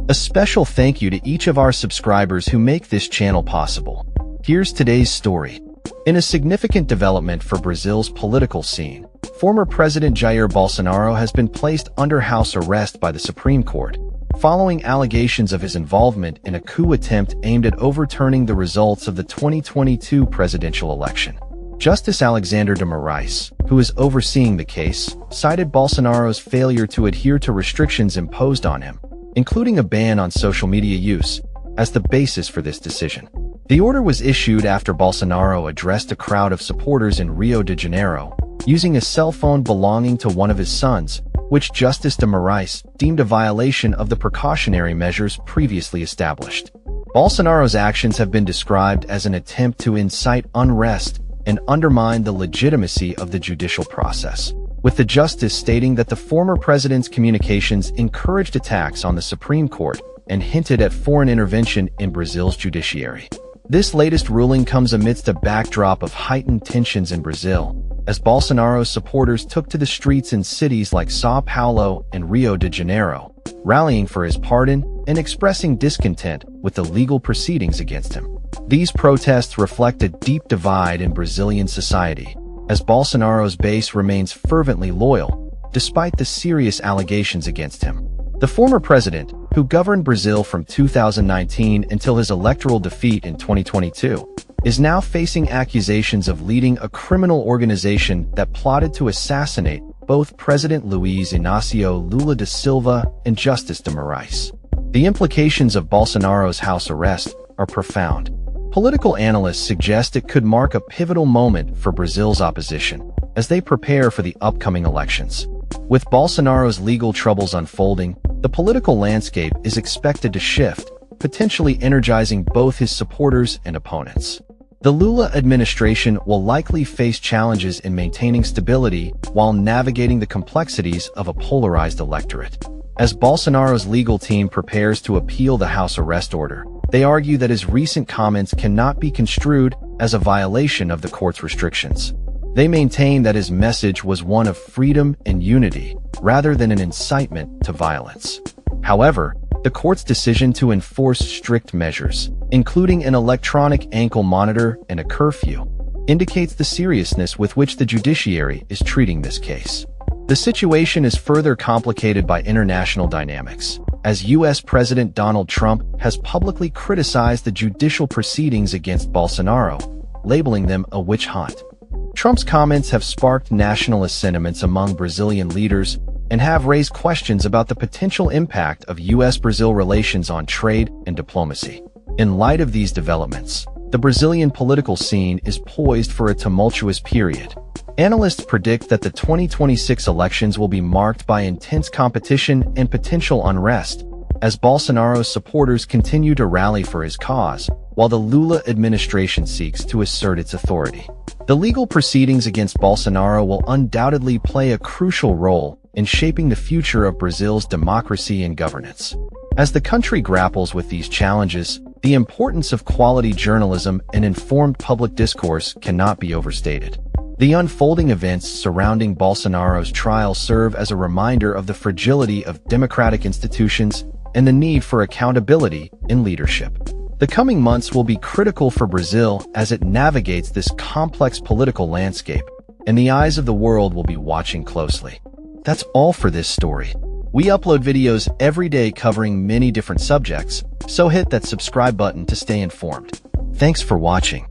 A special thank you to each of our subscribers who make this channel possible. Here's today's story. In a significant development for Brazil's political scene, former President Jair Bolsonaro has been placed under house arrest by the Supreme Court, following allegations of his involvement in a coup attempt aimed at overturning the results of the 2022 presidential election. Justice Alexandre de Moraes, who is overseeing the case, cited Bolsonaro's failure to adhere to restrictions imposed on him, including a ban on social media use, as the basis for this decision. The order was issued after Bolsonaro addressed a crowd of supporters in Rio de Janeiro, using a cell phone belonging to one of his sons, which Justice de Moraes deemed a violation of the precautionary measures previously established. Bolsonaro's actions have been described as an attempt to incite unrest and undermine the legitimacy of the judicial process, with the justice stating that the former president's communications encouraged attacks on the Supreme Court and hinted at foreign intervention in Brazil's judiciary. This latest ruling comes amidst a backdrop of heightened tensions in Brazil, as Bolsonaro's supporters took to the streets in cities like São Paulo and Rio de Janeiro, rallying for his pardon and expressing discontent with the legal proceedings against him. These protests reflect a deep divide in Brazilian society, as Bolsonaro's base remains fervently loyal, despite the serious allegations against him. The former president, who governed Brazil from 2019 until his electoral defeat in 2022, is now facing accusations of leading a criminal organization that plotted to assassinate both President Luiz Inácio Lula da Silva and Justice de Moraes. The implications of Bolsonaro's house arrest are profound. Political analysts suggest it could mark a pivotal moment for Brazil's opposition as they prepare for the upcoming elections. With Bolsonaro's legal troubles unfolding, the political landscape is expected to shift, potentially energizing both his supporters and opponents. The Lula administration will likely face challenges in maintaining stability while navigating the complexities of a polarized electorate. As Bolsonaro's legal team prepares to appeal the house arrest order, they argue that his recent comments cannot be construed as a violation of the court's restrictions. They maintain that his message was one of freedom and unity, rather than an incitement to violence. However, the court's decision to enforce strict measures, including an electronic ankle monitor and a curfew, indicates the seriousness with which the judiciary is treating this case. The situation is further complicated by international dynamics, as U.S. President Donald Trump has publicly criticized the judicial proceedings against Bolsonaro, labeling them a witch hunt. Trump's comments have sparked nationalist sentiments among Brazilian leaders and have raised questions about the potential impact of U.S.-Brazil relations on trade and diplomacy. In light of these developments, the Brazilian political scene is poised for a tumultuous period. Analysts predict that the 2026 elections will be marked by intense competition and potential unrest, as Bolsonaro's supporters continue to rally for his cause, while the Lula administration seeks to assert its authority. The legal proceedings against Bolsonaro will undoubtedly play a crucial role in shaping the future of Brazil's democracy and governance. As the country grapples with these challenges, the importance of quality journalism and informed public discourse cannot be overstated. The unfolding events surrounding Bolsonaro's trial serve as a reminder of the fragility of democratic institutions and the need for accountability in leadership. The coming months will be critical for Brazil as it navigates this complex political landscape, and the eyes of the world will be watching closely. That's all for this story. We upload videos every day covering many different subjects, so hit that subscribe button to stay informed. Thanks for watching.